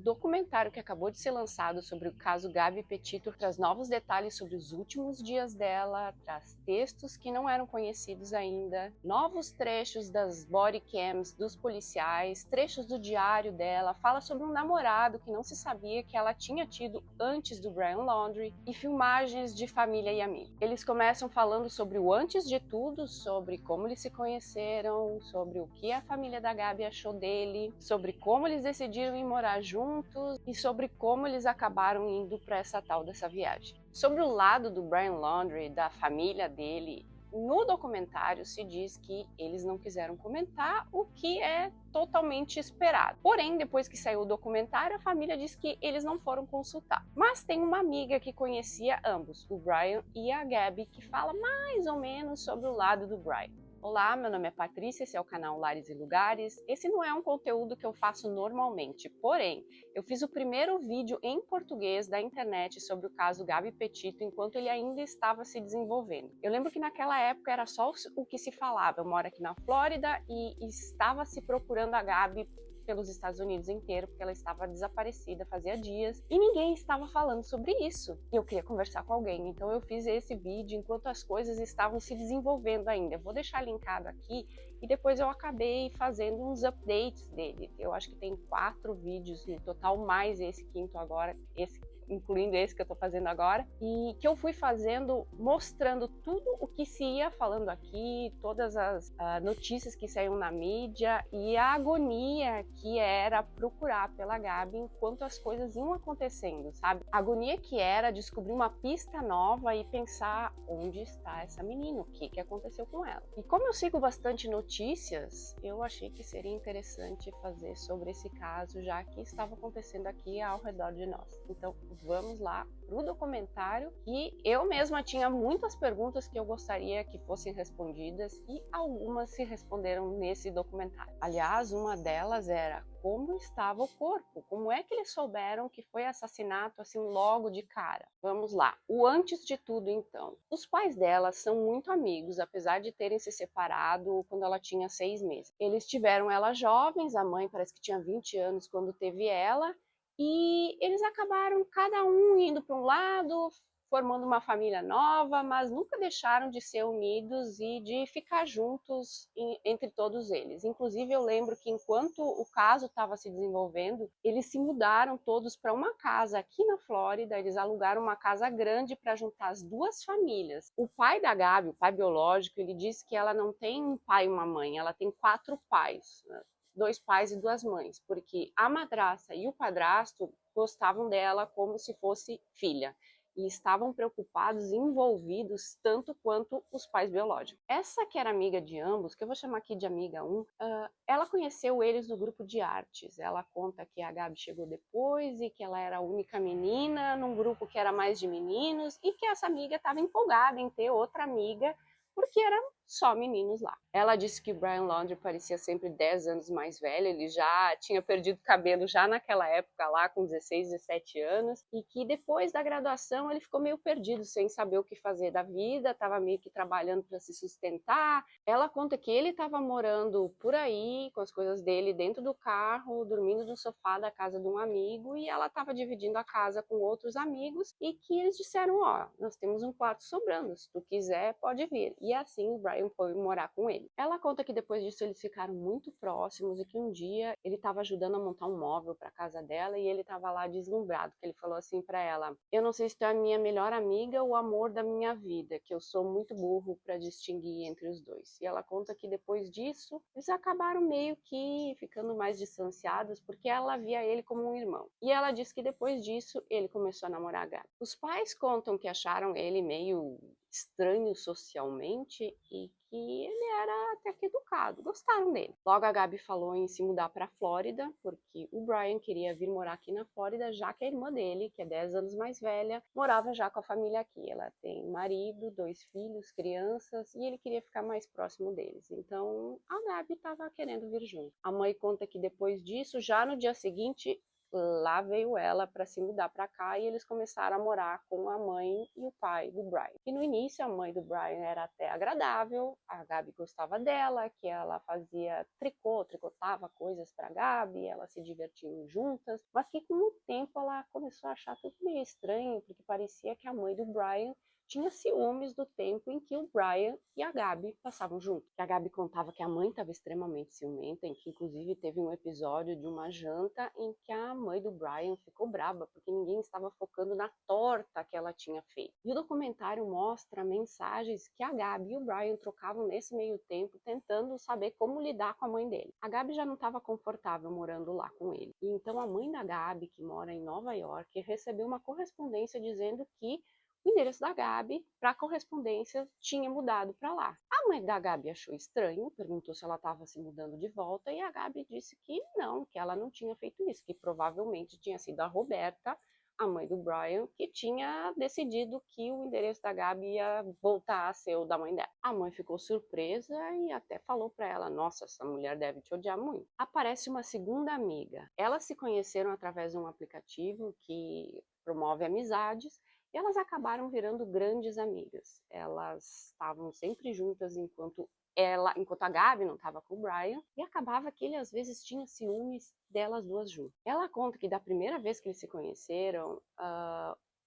documentário que acabou de ser lançado sobre o caso Gabby Petito traz novos detalhes sobre os últimos dias dela, traz textos que não eram conhecidos ainda, novos trechos das body cams dos policiais, trechos do diário dela, fala sobre um namorado que não se sabia que ela tinha tido antes do Brian Laundrie e filmagens de família e amigos. Eles começam falando sobre o antes de tudo, sobre como eles se conheceram, sobre o que a família da Gabby achou dele, sobre como eles decidiram ir morar juntos e sobre como eles acabaram indo para essa tal dessa viagem. Sobre o lado do Brian Laundrie, da família dele, no documentário se diz que eles não quiseram comentar, o que é totalmente esperado. Porém, depois que saiu o documentário, a família diz que eles não foram consultar. Mas tem uma amiga que conhecia ambos, o Brian e a Gabby, que fala mais ou menos sobre o lado do Brian. Olá, meu nome é Patrícia, esse é o canal Lares e Lugares. Esse não é um conteúdo que eu faço normalmente, porém, eu fiz o primeiro vídeo em português da internet sobre o caso Gabby Petito enquanto ele ainda estava se desenvolvendo. Eu lembro que naquela época era só o que se falava. Eu moro aqui na Flórida e estava se procurando a Gabby pelos Estados Unidos inteiro, porque ela estava desaparecida fazia dias e ninguém estava falando sobre isso. E eu queria conversar com alguém, então eu fiz esse vídeo enquanto as coisas estavam se desenvolvendo ainda. Eu vou deixar linkado aqui e depois eu acabei fazendo uns updates dele. Eu acho que tem 4 vídeos no total, mais esse quinto agora, incluindo esse que eu tô fazendo agora, e que eu fui fazendo mostrando tudo o que se ia falando aqui, todas as notícias que saíam na mídia e a agonia que era procurar pela Gabby enquanto as coisas iam acontecendo, sabe? A agonia que era descobrir uma pista nova e pensar onde está essa menina, o que aconteceu com ela. E como eu sigo bastante notícias, eu achei que seria interessante fazer sobre esse caso, já que estava acontecendo aqui ao redor de nós. Então, vamos lá pro documentário, e eu mesma tinha muitas perguntas que eu gostaria que fossem respondidas e algumas se responderam nesse documentário. Aliás, uma delas era como estava o corpo, como é que eles souberam que foi assassinato assim logo de cara. Vamos lá, o antes de tudo então. Os pais dela são muito amigos, apesar de terem se separado quando ela tinha 6 meses. Eles tiveram ela jovens, a mãe parece que tinha 20 anos quando teve ela, e eles acabaram cada um indo para um lado, formando uma família nova, mas nunca deixaram de ser unidos e de ficar juntos entre todos eles. Inclusive, eu lembro que enquanto o caso estava se desenvolvendo, eles se mudaram todos para uma casa aqui na Flórida. Eles alugaram uma casa grande para juntar as duas famílias. O pai da Gabi, o pai biológico, ele disse que ela não tem um pai e uma mãe, ela tem 4 pais, né? 2 pais e 2 mães, porque a madrasta e o padrasto gostavam dela como se fosse filha e estavam preocupados e envolvidos tanto quanto os pais biológicos. Essa que era amiga de ambos, que eu vou chamar aqui de amiga 1, ela conheceu eles no grupo de artes. Ela conta que a Gabi chegou depois e que ela era a única menina num grupo que era mais de meninos e que essa amiga estava empolgada em ter outra amiga porque eram só meninos lá. Ela disse que o Brian Laundrie parecia sempre 10 anos mais velho, ele já tinha perdido cabelo já naquela época lá, com 16, 17 anos, e que depois da graduação ele ficou meio perdido, sem saber o que fazer da vida, estava meio que trabalhando para se sustentar. Ela conta que ele estava morando por aí, com as coisas dele dentro do carro, dormindo no sofá da casa de um amigo, e ela estava dividindo a casa com outros amigos, e que eles disseram, ó, nós temos um quarto sobrando, se tu quiser pode vir. E assim o Brian foi morar com ele. Ela conta que depois disso eles ficaram muito próximos e que um dia ele estava ajudando a montar um móvel para a casa dela e ele estava lá deslumbrado, que ele falou assim para ela: eu não sei se tu é a minha melhor amiga ou o amor da minha vida, que eu sou muito burro para distinguir entre os dois. E ela conta que depois disso eles acabaram meio que ficando mais distanciados porque ela via ele como um irmão. E ela diz que depois disso ele começou a namorar a Gabi. Os pais contam que acharam ele meio estranho socialmente e que ele era até que educado, gostaram dele. Logo a Gabi falou em se mudar para a Flórida, porque o Brian queria vir morar aqui na Flórida, já que a irmã dele, que é 10 anos mais velha, morava já com a família aqui. Ela tem marido, 2 filhos, crianças, e ele queria ficar mais próximo deles. Então a Gabi estava querendo vir junto. A mãe conta que depois disso, já no dia seguinte, lá veio ela para se mudar para cá e eles começaram a morar com a mãe e o pai do Brian. E no início a mãe do Brian era até agradável, a Gabi gostava dela, que ela fazia tricotava coisas para a Gabi, elas se divertiam juntas, mas que com o tempo ela começou a achar tudo meio estranho, porque parecia que a mãe do Brian tinha ciúmes do tempo em que o Brian e a Gabi passavam juntos. A Gabi contava que a mãe estava extremamente ciumenta, em que inclusive teve um episódio de uma janta em que a mãe do Brian ficou braba porque ninguém estava focando na torta que ela tinha feito. E o documentário mostra mensagens que a Gabi e o Brian trocavam nesse meio tempo, tentando saber como lidar com a mãe dele. A Gabi já não estava confortável morando lá com ele. E então a mãe da Gabi, que mora em Nova York, recebeu uma correspondência dizendo que o endereço da Gabi para a correspondência tinha mudado para lá. A mãe da Gabi achou estranho, perguntou se ela estava se mudando de volta e a Gabi disse que não, que ela não tinha feito isso, que provavelmente tinha sido a Roberta, a mãe do Brian, que tinha decidido que o endereço da Gabi ia voltar a ser o da mãe dela. A mãe ficou surpresa e até falou para ela: nossa, essa mulher deve te odiar muito. Aparece uma segunda amiga. Elas se conheceram através de um aplicativo que promove amizades e elas acabaram virando grandes amigas. Elas estavam sempre juntas enquanto a Gabi não estava com o Brian, e acabava que ele às vezes tinha ciúmes delas duas juntas. Ela conta que da primeira vez que eles se conheceram,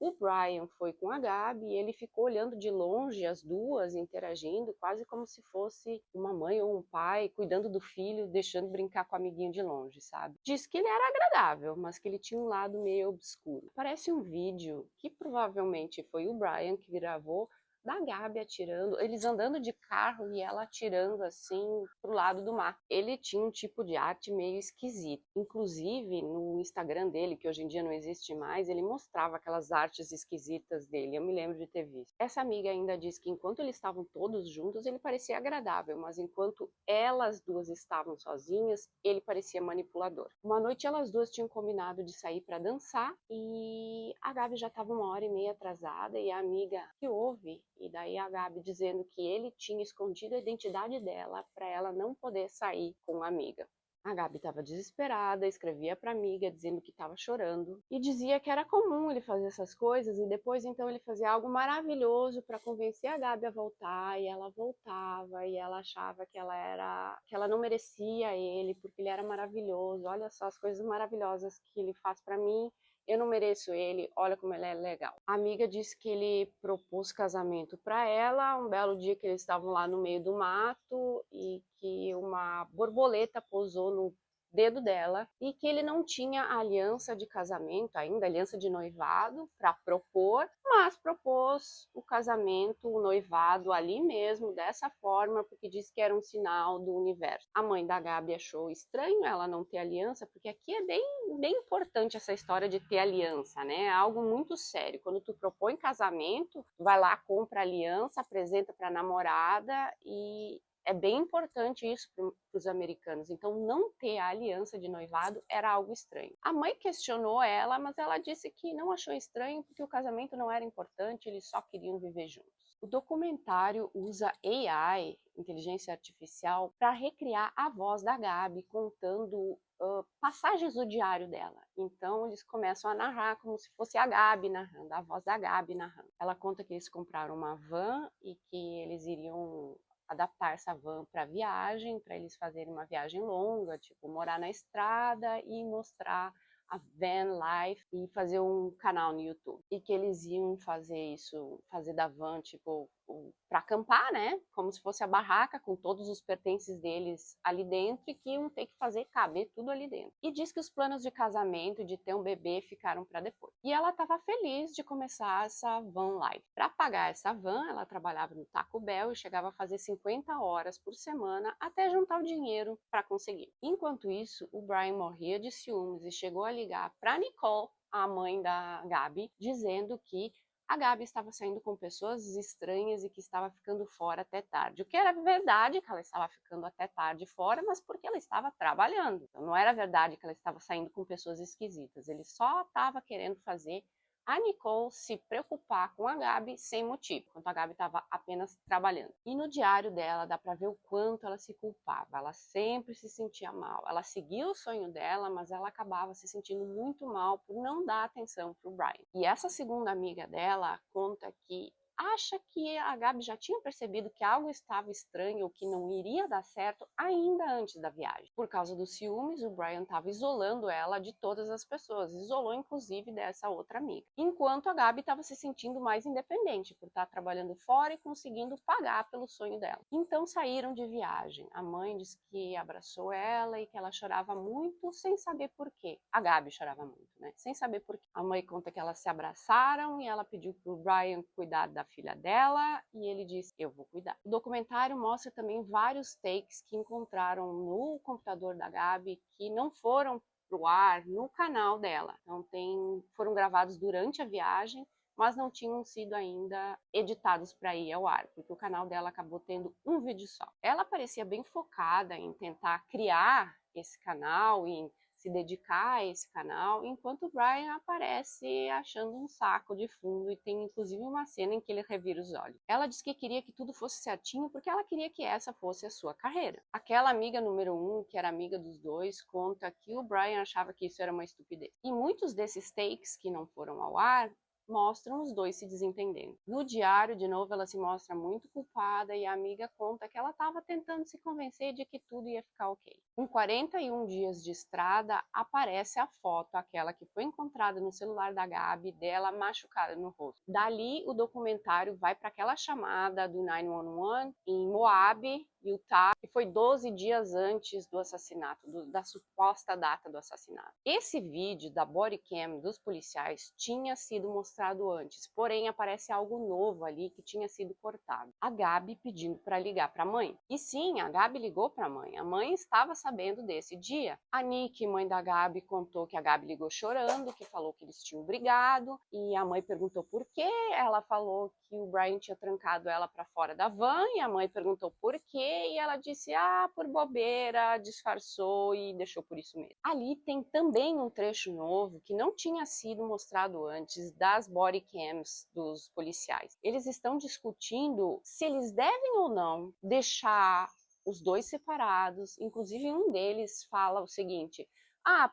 o Brian foi com a Gabi e ele ficou olhando de longe as duas interagindo, quase como se fosse uma mãe ou um pai cuidando do filho, deixando brincar com o amiguinho de longe, sabe? Diz que ele era agradável, mas que ele tinha um lado meio obscuro. Parece um vídeo que provavelmente foi o Brian que gravou da Gabi atirando, eles andando de carro e ela atirando assim pro lado do mar. Ele tinha um tipo de arte meio esquisito. Inclusive no Instagram dele, que hoje em dia não existe mais, ele mostrava aquelas artes esquisitas dele. Eu me lembro de ter visto. Essa amiga ainda diz que enquanto eles estavam todos juntos, ele parecia agradável, mas enquanto elas duas estavam sozinhas, ele parecia manipulador. Uma noite elas duas tinham combinado de sair para dançar e a Gabi já estava 1h30 atrasada e a amiga que ouve e daí a Gabi dizendo que ele tinha escondido a identidade dela para ela não poder sair com a amiga. A Gabi estava desesperada, escrevia para a amiga dizendo que estava chorando e dizia que era comum ele fazer essas coisas e depois então ele fazia algo maravilhoso para convencer a Gabi a voltar e ela voltava e ela achava que ela não merecia ele porque ele era maravilhoso. Olha só as coisas maravilhosas que ele faz para mim. Eu não mereço ele, olha como ele é legal. A amiga disse que ele propôs casamento para ela, um belo dia que eles estavam lá no meio do mato e que uma borboleta pousou no dedo dela e que ele não tinha aliança de casamento ainda, aliança de noivado para propor, mas propôs o casamento, o noivado ali mesmo, dessa forma, porque disse que era um sinal do universo. A mãe da Gabi achou estranho ela não ter aliança, porque aqui é bem importante essa história de ter aliança, né? É algo muito sério. Quando tu propõe casamento, tu vai lá, compra aliança, apresenta para a namorada e é bem importante isso para os americanos. Então, não ter a aliança de noivado era algo estranho. A mãe questionou ela, mas ela disse que não achou estranho porque o casamento não era importante, eles só queriam viver juntos. O documentário usa AI, inteligência artificial, para recriar a voz da Gabi, contando passagens do diário dela. Então, eles começam a narrar como se fosse a Gabi narrando, a voz da Gabi narrando. Ela conta que eles compraram uma van e que eles iriam adaptar essa van para viagem, para eles fazerem uma viagem longa, tipo morar na estrada e mostrar a van life e fazer um canal no YouTube. E que eles iam fazer isso, fazer da van, tipo, para acampar, né? Como se fosse a barraca com todos os pertences deles ali dentro e que iam ter que fazer caber tudo ali dentro. E diz que os planos de casamento, de ter um bebê, ficaram para depois. E ela estava feliz de começar essa van life. Para pagar essa van, ela trabalhava no Taco Bell e chegava a fazer 50 horas por semana até juntar o dinheiro para conseguir. Enquanto isso, o Brian morria de ciúmes e chegou a ligar para Nicole, a mãe da Gabi, dizendo que a Gabi estava saindo com pessoas estranhas e que estava ficando fora até tarde. O que era verdade que ela estava ficando até tarde fora, mas porque ela estava trabalhando. Então não era verdade que ela estava saindo com pessoas esquisitas. Ele só estava querendo fazer a Nicole se preocupar com a Gabi sem motivo, enquanto a Gabi estava apenas trabalhando. E no diário dela dá para ver o quanto ela se culpava, ela sempre se sentia mal. Ela seguia o sonho dela, mas ela acabava se sentindo muito mal por não dar atenção para o Brian. E essa segunda amiga dela conta que acha que a Gabi já tinha percebido que algo estava estranho ou que não iria dar certo ainda antes da viagem. Por causa dos ciúmes, o Brian estava isolando ela de todas as pessoas, isolou inclusive dessa outra amiga. Enquanto a Gabi estava se sentindo mais independente por estar trabalhando fora e conseguindo pagar pelo sonho dela. Então saíram de viagem. A mãe disse que abraçou ela e que ela chorava muito sem saber por quê. A Gabi chorava muito, né? Sem saber por quê. A mãe conta que elas se abraçaram e ela pediu para o Brian cuidar da filha dela e ele disse, eu vou cuidar. O documentário mostra também vários takes que encontraram no computador da Gabi que não foram pro ar no canal dela. Então foram gravados durante a viagem, mas não tinham sido ainda editados para ir ao ar, porque o canal dela acabou tendo um vídeo só. Ela parecia bem focada em tentar criar esse canal, em se dedicar a esse canal, enquanto o Brian aparece achando um saco de fundo e tem inclusive uma cena em que ele revira os olhos. Ela diz que queria que tudo fosse certinho porque ela queria que essa fosse a sua carreira. Aquela amiga número 1, que era amiga dos dois, conta que o Brian achava que isso era uma estupidez. E muitos desses takes que não foram ao ar mostram os dois se desentendendo. No diário, de novo, ela se mostra muito culpada e a amiga conta que ela estava tentando se convencer de que tudo ia ficar ok. Com 41 dias de estrada, aparece a foto, aquela que foi encontrada no celular da Gabi, dela machucada no rosto. Dali, o documentário vai para aquela chamada do 911 em Moab, Utah, que foi 12 dias antes do assassinato, da suposta data do assassinato. Esse vídeo da body cam dos policiais tinha sido mostrado antes, porém aparece algo novo ali que tinha sido cortado. A Gabi pedindo para ligar para a mãe. E sim, a Gabi ligou para a mãe. A mãe estava sabendo desse dia. A Nick, mãe da Gabi, contou que a Gabi ligou chorando, que falou que eles tinham brigado, e a mãe perguntou por quê. Ela falou que o Brian tinha trancado ela para fora da van, e a mãe perguntou por quê, e ela disse, por bobeira, disfarçou e deixou por isso mesmo. Ali tem também um trecho novo que não tinha sido mostrado antes das body cams dos policiais. Eles estão discutindo se eles devem ou não deixar os dois separados, inclusive um deles fala o seguinte,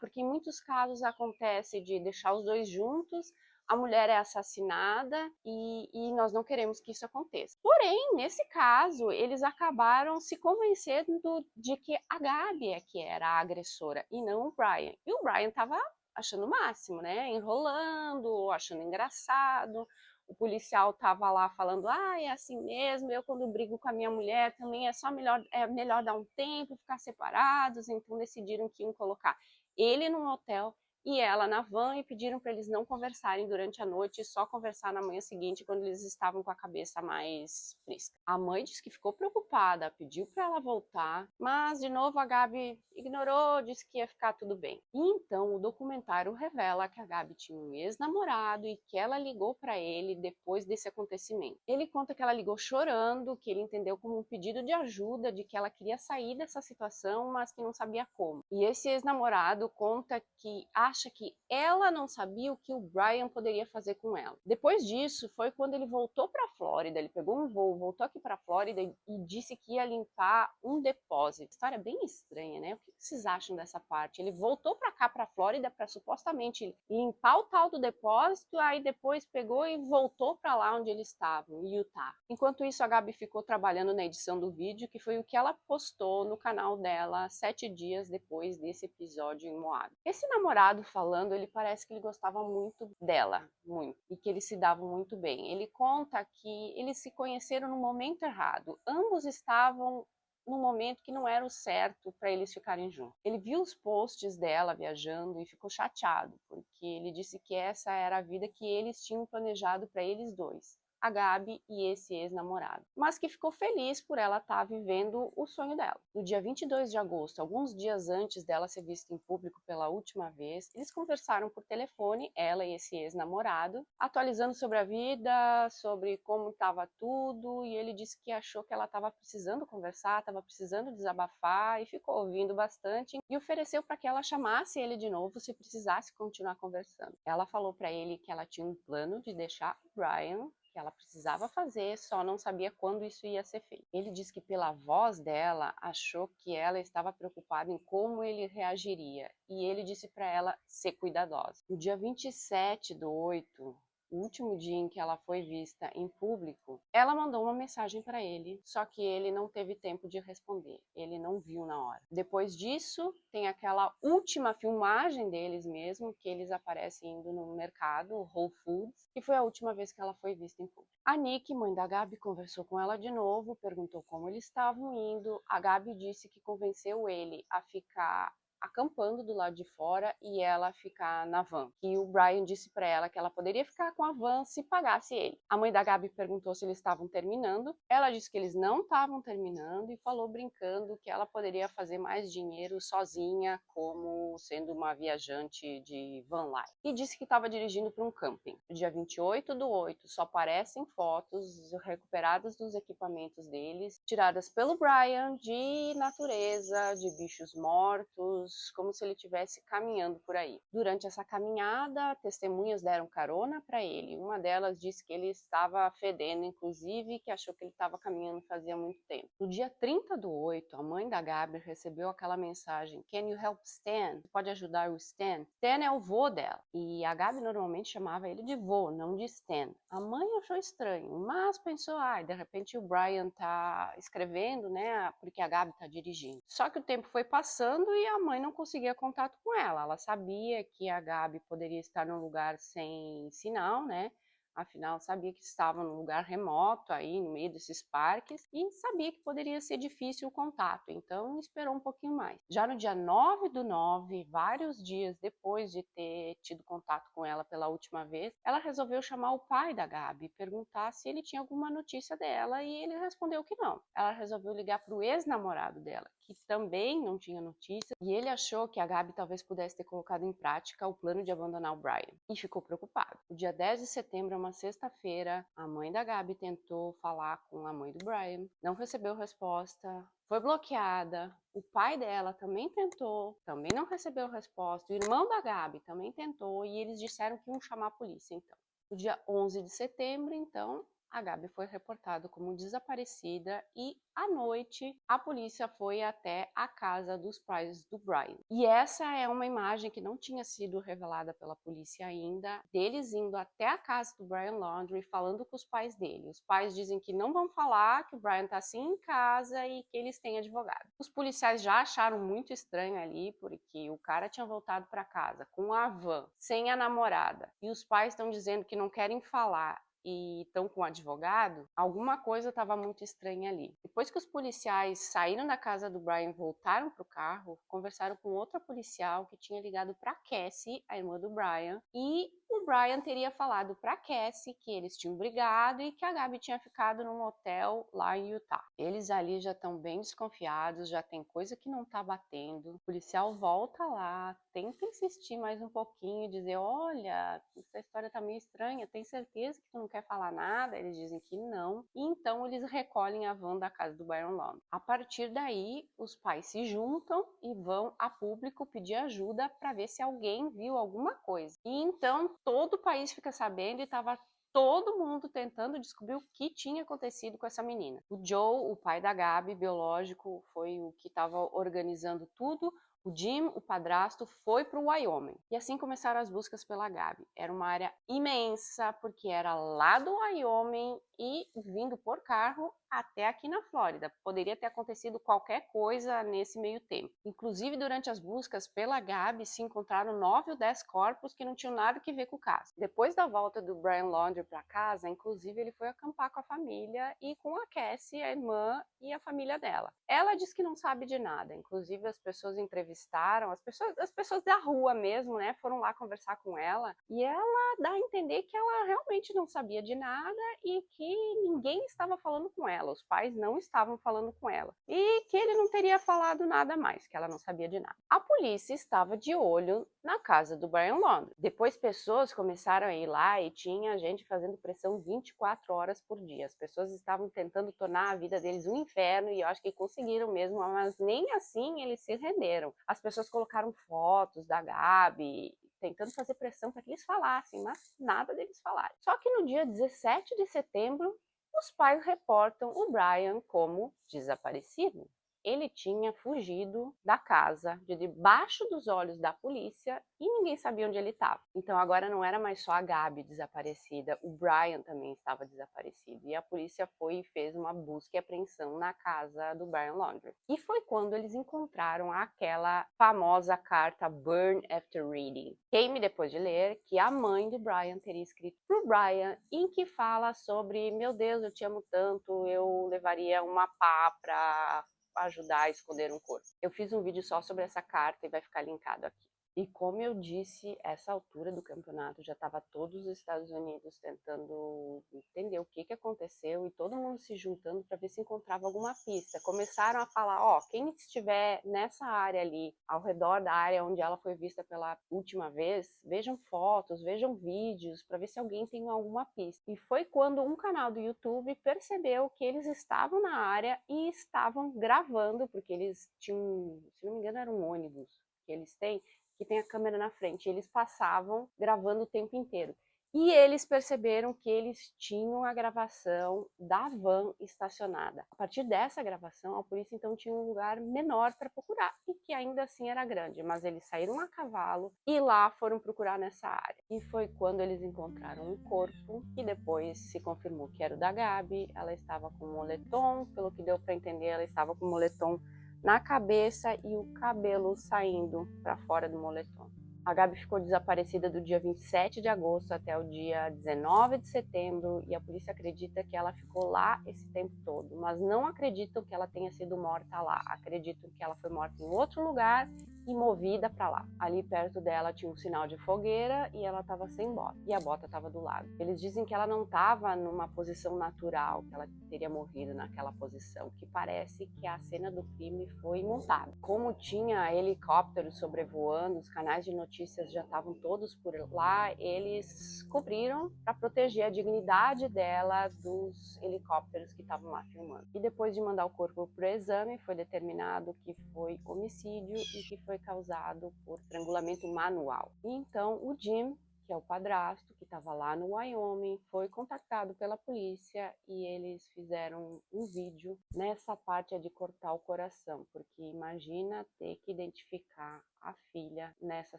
porque em muitos casos acontece de deixar os dois juntos, a mulher é assassinada e nós não queremos que isso aconteça. Porém, nesse caso, eles acabaram se convencendo de que a Gabi é que era a agressora e não o Brian. E o Brian estava achando o máximo, né? Enrolando, achando engraçado. O policial estava lá falando, é assim mesmo, eu quando brigo com a minha mulher também é melhor dar um tempo, ficar separados, então decidiram que iam colocar ele num hotel e ela na van e pediram para eles não conversarem durante a noite e só conversar na manhã seguinte quando eles estavam com a cabeça mais fresca. A mãe disse que ficou preocupada, pediu para ela voltar, mas de novo a Gabi ignorou, disse que ia ficar tudo bem. E então o documentário revela que a Gabi tinha um ex-namorado e que ela ligou para ele depois desse acontecimento. Ele conta que ela ligou chorando, que ele entendeu como um pedido de ajuda, de que ela queria sair dessa situação, mas que não sabia como. E esse ex-namorado conta que acha que ela não sabia o que o Brian poderia fazer com ela. Depois disso, foi quando ele voltou para a Flórida, ele pegou um voo, voltou aqui para a Flórida e disse que ia limpar um depósito. História bem estranha, né? O que vocês acham dessa parte? Ele voltou para cá, para a Flórida, para supostamente limpar o tal do depósito, aí depois pegou e voltou para lá onde eles estavam, em Utah. Enquanto isso, a Gabi ficou trabalhando na edição do vídeo, que foi o que ela postou no canal dela 7 dias depois desse episódio em Moab. Esse namorado falando, ele parece que ele gostava muito dela, muito, e que eles se davam muito bem. Ele conta que eles se conheceram no momento errado. Ambos estavam num momento que não era o certo para eles ficarem juntos. Ele viu os posts dela viajando e ficou chateado, porque ele disse que essa era a vida que eles tinham planejado para eles dois. a Gabi e esse ex-namorado, mas que ficou feliz por ela estar vivendo o sonho dela. No dia 22 de agosto, alguns dias antes dela ser vista em público pela última vez, eles conversaram por telefone, ela e esse ex-namorado, atualizando sobre a vida, sobre como estava tudo, e ele disse que achou que ela estava precisando conversar, estava precisando desabafar, e ficou ouvindo bastante, e ofereceu para que ela chamasse ele de novo se precisasse continuar conversando. Ela falou para ele que ela tinha um plano de deixar o Brian, que ela precisava fazer, só não sabia quando isso ia ser feito. Ele disse que pela voz dela, achou que ela estava preocupada em como ele reagiria, e ele disse para ela ser cuidadosa. No dia 27/8, o último dia em que ela foi vista em público, ela mandou uma mensagem para ele, só que ele não teve tempo de responder, ele não viu na hora. Depois disso, tem aquela última filmagem deles mesmo, que eles aparecem indo no mercado, Whole Foods, que foi a última vez que ela foi vista em público. A Nick, mãe da Gabi, conversou com ela de novo, perguntou como eles estavam indo. A Gabi disse que convenceu ele a ficar acampando do lado de fora e ela ficar na van. E o Brian disse para ela que ela poderia ficar com a van se pagasse ele. A mãe da Gabi perguntou se eles estavam terminando. Ela disse que eles não estavam terminando e falou brincando que ela poderia fazer mais dinheiro sozinha, como sendo uma viajante de van life. E disse que estava dirigindo para um camping. No dia 28/8 só aparecem fotos recuperadas dos equipamentos deles, tiradas pelo Brian de natureza, de bichos mortos, como se ele estivesse caminhando por aí. Durante essa caminhada, testemunhas deram carona para ele. Uma delas disse que ele estava fedendo, inclusive, que achou que ele estava caminhando fazia muito tempo. No dia 30/8, a mãe da Gabi recebeu aquela mensagem: Can you help Stan? Você pode ajudar o Stan? Stan é o vô dela. E a Gabi normalmente chamava ele de vô, não de Stan. A mãe achou estranho, mas pensou, de repente o Brian tá escrevendo, né, porque a Gabi tá dirigindo. Só que o tempo foi passando e a mãe não conseguia contato com ela. Ela sabia que a Gabi poderia estar num lugar sem sinal, né? Afinal, sabia que estava num lugar remoto aí, no meio desses parques, e sabia que poderia ser difícil o contato, então esperou um pouquinho mais. Já no dia 9/9, vários dias depois de ter tido contato com ela pela última vez, ela resolveu chamar o pai da Gabi e perguntar se ele tinha alguma notícia dela, e ele respondeu que não. Ela resolveu ligar para o ex-namorado dela, que também não tinha notícia, e ele achou que a Gabi talvez pudesse ter colocado em prática o plano de abandonar o Brian, e ficou preocupado. No dia 10 de setembro, uma sexta-feira, a mãe da Gabi tentou falar com a mãe do Brian, não recebeu resposta, foi bloqueada. O pai dela também tentou, também não recebeu resposta. O irmão da Gabi também tentou e eles disseram que iam chamar a polícia, então. No dia 11 de setembro, então, a Gabi foi reportada como desaparecida e, à noite, a polícia foi até a casa dos pais do Brian. E essa é uma imagem que não tinha sido revelada pela polícia ainda, deles indo até a casa do Brian Laundrie falando com os pais dele. Os pais dizem que não vão falar, que o Brian tá assim em casa e que eles têm advogado. Os policiais já acharam muito estranho ali, porque o cara tinha voltado para casa com a van, sem a namorada, e os pais estão dizendo que não querem falar e estão com um advogado, alguma coisa estava muito estranha ali. Depois que os policiais saíram da casa do Brian, voltaram para o carro, conversaram com outra policial que tinha ligado para Cassie, a irmã do Brian, e o Brian teria falado para Cassie que eles tinham brigado e que a Gabi tinha ficado num hotel lá em Utah. Eles ali já estão bem desconfiados, já tem coisa que não tá batendo. O policial volta lá, tenta insistir mais um pouquinho, dizer, olha, essa história tá meio estranha, tem certeza que tu não quer falar nada? Eles dizem que não, e então eles recolhem a van da casa do Brian Laundrie. A partir daí, os pais se juntam e vão a público pedir ajuda para ver se alguém viu alguma coisa. E então todo o país fica sabendo e estava todo mundo tentando descobrir o que tinha acontecido com essa menina. O Joe, o pai da Gabi, biológico, foi o que estava organizando tudo. O Jim, o padrasto, foi para o Wyoming. E assim começaram as buscas pela Gabi. Era uma área imensa, porque era lá do Wyoming e vindo por carro até aqui na Flórida. Poderia ter acontecido qualquer coisa nesse meio tempo. Inclusive, durante as buscas pela Gabi, se encontraram 9 ou 10 corpos que não tinham nada a ver com o caso. Depois da volta do Brian Laundrie para casa, inclusive, ele foi acampar com a família e com a Cassie, a irmã e a família dela. Ela diz que não sabe de nada. Inclusive, as pessoas entrevistaram, as pessoas da rua mesmo, né, foram lá conversar com ela, e ela dá a entender que ela realmente não sabia de nada e que ninguém estava falando com ela, os pais não estavam falando com ela, e que ele não teria falado nada mais, que ela não sabia de nada. A polícia estava de olho na casa do Brian Laundrie. Depois pessoas começaram a ir lá e tinha gente fazendo pressão 24 horas por dia. As pessoas estavam tentando tornar a vida deles um inferno e eu acho que conseguiram mesmo, mas nem assim eles se renderam. As pessoas colocaram fotos da Gabi, tentando fazer pressão para que eles falassem, mas nada deles falarem. Só que no dia 17 de setembro, os pais reportam o Brian como desaparecido. Ele tinha fugido da casa, de debaixo dos olhos da polícia, e ninguém sabia onde ele estava. Então agora não era mais só a Gabi desaparecida, o Brian também estava desaparecido. E a polícia foi e fez uma busca e apreensão na casa do Brian Laundrie. E foi quando eles encontraram aquela famosa carta Burn After Reading. Queime depois de ler, que a mãe do Brian teria escrito para o Brian, em que fala sobre: meu Deus, eu te amo tanto, eu levaria uma pá para ajudar a esconder um corpo. Eu fiz um vídeo só sobre essa carta e vai ficar linkado aqui. E como eu disse, essa altura do campeonato já estava todos os Estados Unidos tentando entender o que aconteceu e todo mundo se juntando para ver se encontrava alguma pista. Começaram a falar, ó, quem estiver nessa área ali, ao redor da área onde ela foi vista pela última vez, vejam fotos, vejam vídeos para ver se alguém tem alguma pista. E foi quando um canal do YouTube percebeu que eles estavam na área e estavam gravando, porque eles tinham, se não me engano, era um ônibus que eles têm, que tem a câmera na frente, eles passavam gravando o tempo inteiro. E eles perceberam que eles tinham a gravação da van estacionada. A partir dessa gravação, a polícia então tinha um lugar menor para procurar, e que ainda assim era grande, mas eles saíram a cavalo e lá foram procurar nessa área. E foi quando eles encontraram um corpo, que depois se confirmou que era o da Gabi. Ela estava com um moletom, pelo que deu para entender, ela estava com um moletom na cabeça e o cabelo saindo para fora do moletom. A Gabi ficou desaparecida do dia 27 de agosto até o dia 19 de setembro e a polícia acredita que ela ficou lá esse tempo todo, mas não acreditam que ela tenha sido morta lá, acreditam que ela foi morta em outro lugar e movida para lá. Ali perto dela tinha um sinal de fogueira e ela estava sem bota, e a bota estava do lado. Eles dizem que ela não estava numa posição natural, que ela teria morrido naquela posição, que parece que a cena do crime foi montada. Como tinha helicópteros sobrevoando, os canais de notícias já estavam todos por lá, eles cobriram para proteger a dignidade dela dos helicópteros que estavam lá filmando. E depois de mandar o corpo para o exame, foi determinado que foi homicídio e que foi causado por estrangulamento manual. E então o Jim, que é o padrasto, que estava lá no Wyoming, foi contactado pela polícia e eles fizeram um vídeo. Nessa parte é de cortar o coração, porque imagina ter que identificar a filha nessa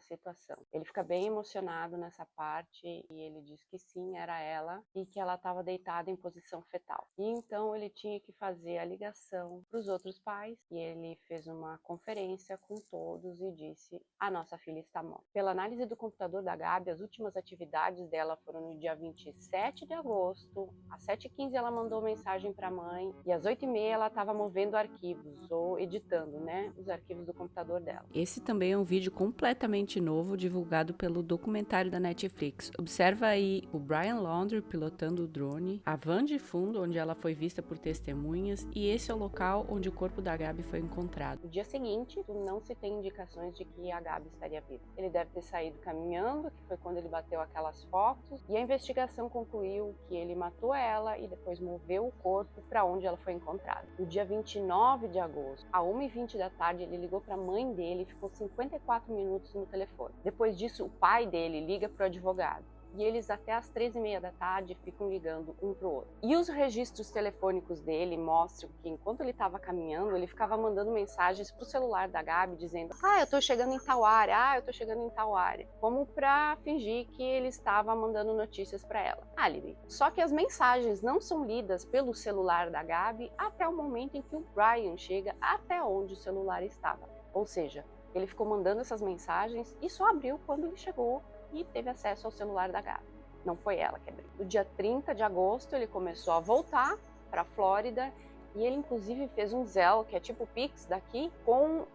situação. Ele fica bem emocionado nessa parte e ele diz que sim, era ela e que ela estava deitada em posição fetal. E então ele tinha que fazer a ligação para os outros pais e ele fez uma conferência com todos e disse: a nossa filha está morta. Pela análise do computador da Gabi, as últimas atividades dela foram no dia 27 de agosto, às 7h15 ela mandou mensagem para a mãe e às 8h30 ela estava movendo arquivos ou editando, né, os arquivos do computador dela. Esse também é um vídeo completamente novo divulgado pelo documentário da Netflix. Observa aí o Brian Laundrie pilotando o drone, a van de fundo onde ela foi vista por testemunhas e esse é o local onde o corpo da Gabi foi encontrado. No dia seguinte, não se tem indicações de que a Gabi estaria viva. Ele deve ter saído caminhando, que foi quando ele bateu aquelas fotos, e a investigação concluiu que ele matou ela e depois moveu o corpo para onde ela foi encontrada. No dia 29 de agosto, à 1h20 da tarde, ele ligou para a mãe dele e ficou 54 minutos no telefone. Depois disso, o pai dele liga para o advogado e eles até às 13h30 da tarde ficam ligando um pro outro. E os registros telefônicos dele mostram que enquanto ele estava caminhando, ele ficava mandando mensagens pro celular da Gabi dizendo: ah, eu tô chegando em tal área, ah, eu tô chegando em tal área, como pra fingir que ele estava mandando notícias para ela. Álibi. Só que as mensagens não são lidas pelo celular da Gabi até o momento em que o Brian chega até onde o celular estava. Ou seja, ele ficou mandando essas mensagens e só abriu quando ele chegou e teve acesso ao celular da Gabi. Não foi ela que abriu. No dia 30 de agosto, ele começou a voltar para a Flórida e ele inclusive fez um Zelle, que é tipo Pix daqui, com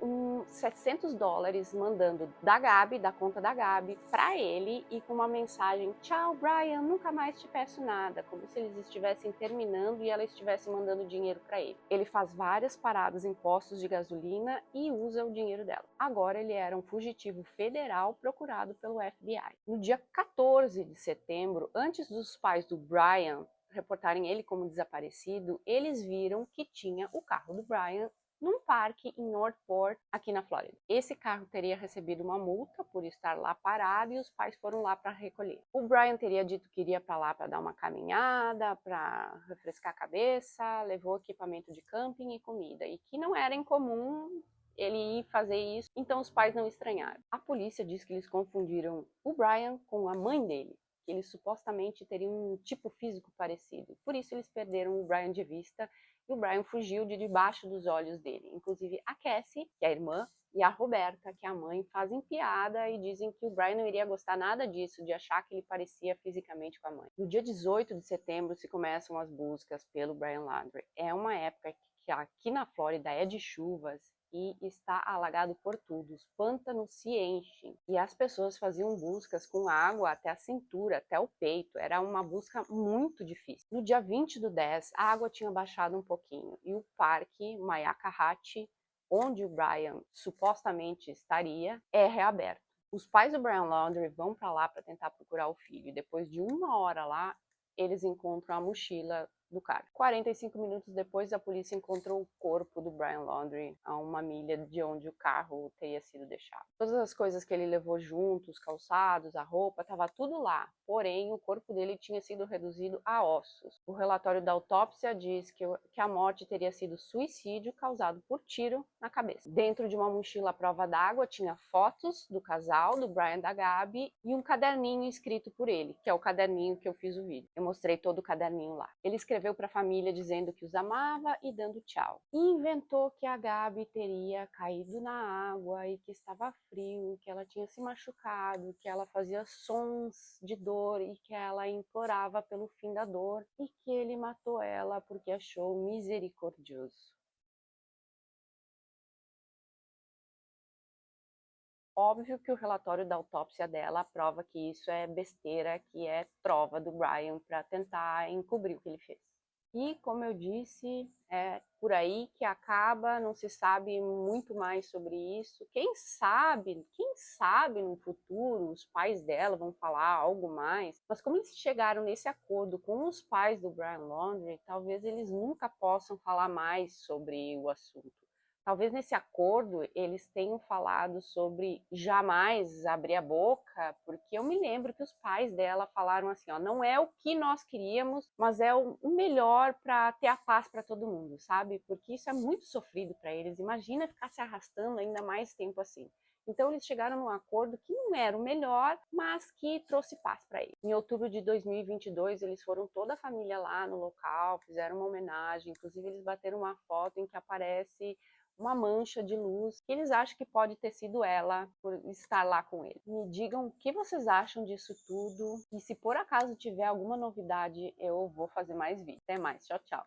$700 mandando da Gabi, da conta da Gabi, para ele e com uma mensagem: tchau, Brian, nunca mais te peço nada, como se eles estivessem terminando e ela estivesse mandando dinheiro para ele. Ele faz várias paradas em postos de gasolina e usa o dinheiro dela. Agora ele era um fugitivo federal procurado pelo FBI. No dia 14 de setembro, antes dos pais do Brian reportarem ele como desaparecido, eles viram que tinha o carro do Brian num parque em Northport, aqui na Flórida. Esse carro teria recebido uma multa por estar lá parado e os pais foram lá para recolher. O Brian teria dito que iria para lá para dar uma caminhada, para refrescar a cabeça, levou equipamento de camping e comida, e que não era incomum ele ir fazer isso, então os pais não estranharam. A polícia diz que eles confundiram o Brian com a mãe dele, que eles supostamente teriam um tipo físico parecido. Por isso eles perderam o Brian de vista e o Brian fugiu de debaixo dos olhos dele. Inclusive a Cassie, que é a irmã, e a Roberta, que é a mãe, fazem piada e dizem que o Brian não iria gostar nada disso, de achar que ele parecia fisicamente com a mãe. No dia 18 de setembro se começam as buscas pelo Brian Laundrie. É uma época que aqui na Flórida é de chuvas e está alagado por tudo. Os pântanos se enchem e as pessoas faziam buscas com água até a cintura, até o peito. Era uma busca muito difícil. No dia 20 do 10, a água tinha baixado um pouquinho e o parque Mayaka Hatch, onde o Brian supostamente estaria, é reaberto. Os pais do Brian Laundrie vão para lá para tentar procurar o filho e depois de 1 hora lá, eles encontram a mochila do cara. 45 minutos depois, a polícia encontrou o corpo do Brian Laundrie a 1 milha de onde o carro teria sido deixado. Todas as coisas que ele levou junto, os calçados, a roupa, estava tudo lá. Porém, o corpo dele tinha sido reduzido a ossos. O relatório da autópsia diz que a morte teria sido suicídio causado por tiro na cabeça. Dentro de uma mochila à prova d'água tinha fotos do casal, do Brian e da Gabi, e um caderninho escrito por ele, que é o caderninho que eu fiz o vídeo. Eu mostrei todo o caderninho lá. Ele escreveu para a família dizendo que os amava e dando tchau. E inventou que a Gabi teria caído na água e que estava frio, que ela tinha se machucado, que ela fazia sons de dor e que ela implorava pelo fim da dor e que ele matou ela porque achou misericordioso. Óbvio que o relatório da autópsia dela prova que isso é besteira, que é trova do Brian para tentar encobrir o que ele fez. E, como eu disse, é por aí que acaba, não se sabe muito mais sobre isso. Quem sabe no futuro os pais dela vão falar algo mais. Mas como eles chegaram nesse acordo com os pais do Brian Laundrie, talvez eles nunca possam falar mais sobre o assunto. Talvez nesse acordo eles tenham falado sobre jamais abrir a boca, porque eu me lembro que os pais dela falaram assim, ó, não é o que nós queríamos, mas é o melhor para ter a paz para todo mundo, sabe? Porque isso é muito sofrido para eles. Imagina ficar se arrastando ainda mais tempo assim. Então eles chegaram num acordo que não era o melhor, mas que trouxe paz para eles. Em outubro de 2022, eles foram toda a família lá no local, fizeram uma homenagem, inclusive eles bateram uma foto em que aparece uma mancha de luz, que eles acham que pode ter sido ela por estar lá com ele. Me digam o que vocês acham disso tudo e se por acaso tiver alguma novidade, eu vou fazer mais vídeos. Até mais, tchau, tchau.